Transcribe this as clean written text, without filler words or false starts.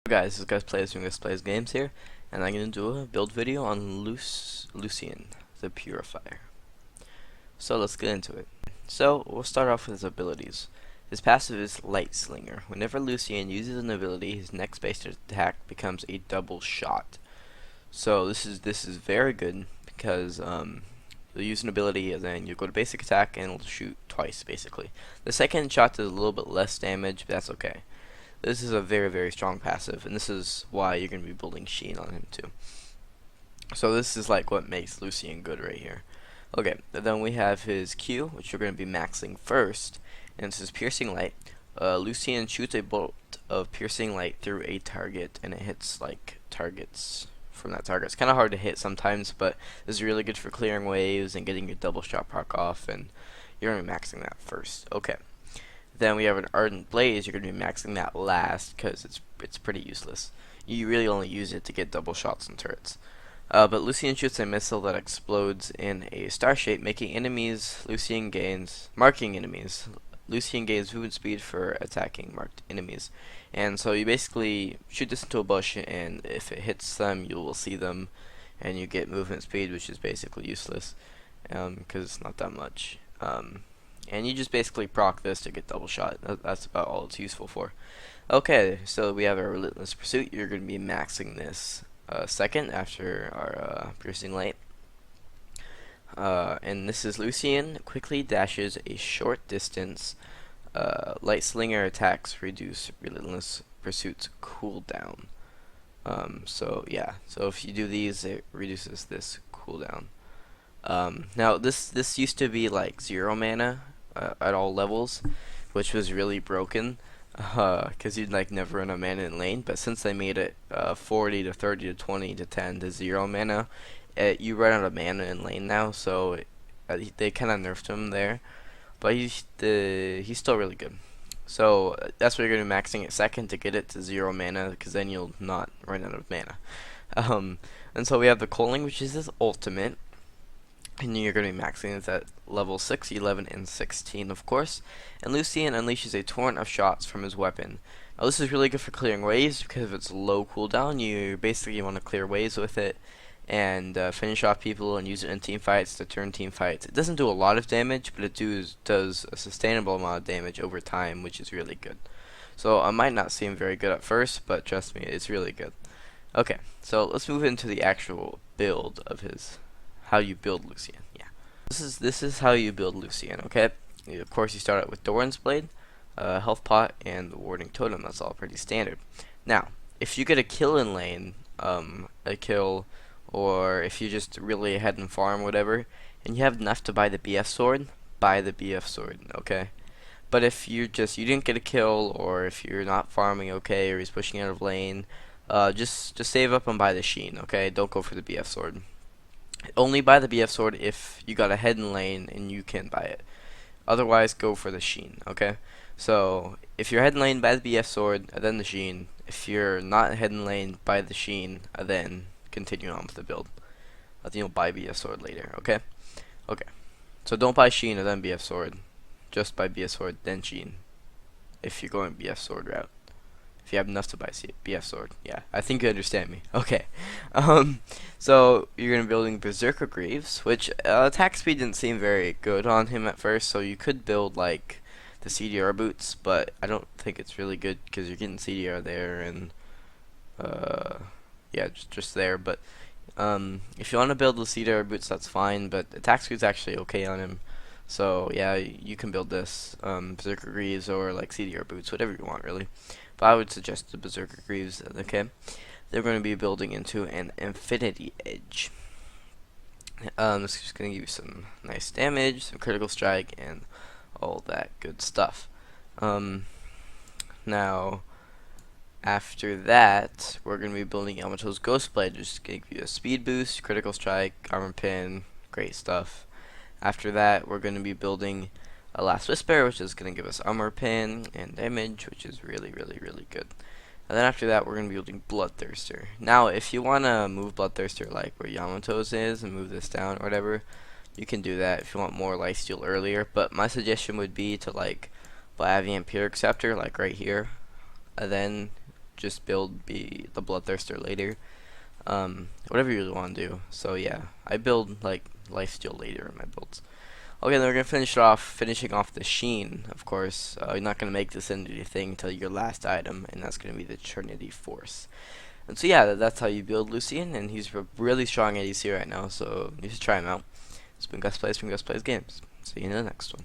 Guys, this is GusPlays doing GusPlays games here, and I'm going to do a build video on Lucian, the Purifier. So let's get into it. So we'll start off with his abilities. His passive is Light Slinger. Whenever Lucian uses an ability, his next base attack becomes a double shot. So this is very good because you'll use an ability and then you go to basic attack and it'll shoot twice basically. The second shot does a little bit less damage, but that's okay. This is a very strong passive, and this is why you're going to be building Sheen on him too. So this is like what makes Lucian good right here. Okay, then we have his Q, which you're going to be maxing first, and this is Piercing Light. Lucian shoots a bolt of Piercing Light through a target, and it hits like targets from that target. It's kind of hard to hit sometimes, but this is really good for clearing waves and getting your double shot proc off, and you're going to be maxing that first. Okay. Then we have an Ardent Blaze. You're going to be maxing that last because it's pretty useless. You really only use it to get double shots and turrets. But Lucian shoots a missile that explodes in a star shape, making enemies. Marking enemies. Lucian gains movement speed for attacking marked enemies. And so you basically shoot this into a bush, and if it hits them, you will see them, and you get movement speed, which is basically useless because it's not that much. And you just basically proc this to get double shot. That's about all it's useful for. Okay, so we have our Relentless Pursuit. You're going to be maxing this second after our Piercing Light. And this is Lucian. Quickly dashes a short distance. Light Slinger attacks reduce Relentless Pursuit's cooldown. So yeah, so if you do these, it reduces this cooldown. Now this used to be like 0 mana at all levels, which was really broken because you'd like never run a mana in lane. But since they made it 40 to 30 to 20 to 10 to 0 mana, you run out of mana in lane now. So they kind of nerfed him there, but he's still really good. So that's why you're going to be maxing it second to get it to 0 mana, because then you'll not run out of mana. And so we have the Culling, which is his ultimate. And you're going to be maxing it at level 6, 11, and 16, of course. And Lucian unleashes a torrent of shots from his weapon. Now, this is really good for clearing waves because of its low cooldown. You basically want to clear waves with it and finish off people and use it in team fights to turn team fights. It doesn't do a lot of damage, but it does a sustainable amount of damage over time, which is really good. So it might not seem very good at first, but trust me, it's really good. Okay, so let's move into the actual build of how you build Lucian. Yeah, this is how you build Lucian. Okay, of course you start out with Doran's Blade, Health Pot, and the Warding Totem. That's all pretty standard. Now, if you get a kill in lane, or if you just really ahead and farm whatever, and you have enough to buy the BF sword, buy the BF sword. Okay, but if you didn't get a kill, or if you're not farming okay, or he's pushing out of lane, just save up and buy the Sheen. Okay, don't go for the BF sword. Only buy the BF sword if you got a head in lane and you can buy it. Otherwise, go for the Sheen. Okay, so if you're head in lane, buy the BF sword, then the Sheen. If you're not head in lane, buy the Sheen, then continue on with the build. Then you'll buy BF sword later. Okay, so don't buy Sheen and then BF sword. Just buy BF sword then Sheen. If you're going BF sword route. If you have enough to buy BF sword. Yeah, I think you understand me. Okay. So you're going to be building Berserker Greaves, which attack speed didn't seem very good on him at first, so you could build like the CDR boots, but I don't think it's really good because you're getting CDR there and yeah, just there. But if you want to build the CDR boots, that's fine, but attack speed's actually okay on him. So yeah, you can build this Berserker Greaves or like CDR boots, whatever you want really. But I would suggest the Berserker Greaves. Okay, they're going to be building into an Infinity Edge. This is just going to give you some nice damage, some critical strike, and all that good stuff. Now, after that, we're going to be building Yamato's GusPlays, just going to give you a speed boost, critical strike, armor pin, great stuff. After that, we're going to be building a Last Whisper, which is going to give us armor pin and damage, which is really good. And then after that, we're going to be building Bloodthirster. Now, if you want to move Bloodthirster like where Yamato's is and move this down or whatever, you can do that if you want more lifesteal earlier. But my suggestion would be to like buy Avian Pure Acceptor like right here, and then just build be the Bloodthirster later. Whatever you really want to do. So yeah, I build like lifesteal later in my builds. Okay, then we're gonna finishing off the Sheen, of course. You're not gonna make this into anything until your last item, and that's gonna be the Trinity Force. And so yeah, that's how you build Lucian, and he's a really strong ADC right now, so you should try him out. It's been GusPlays from GusPlays Games. See you in the next one.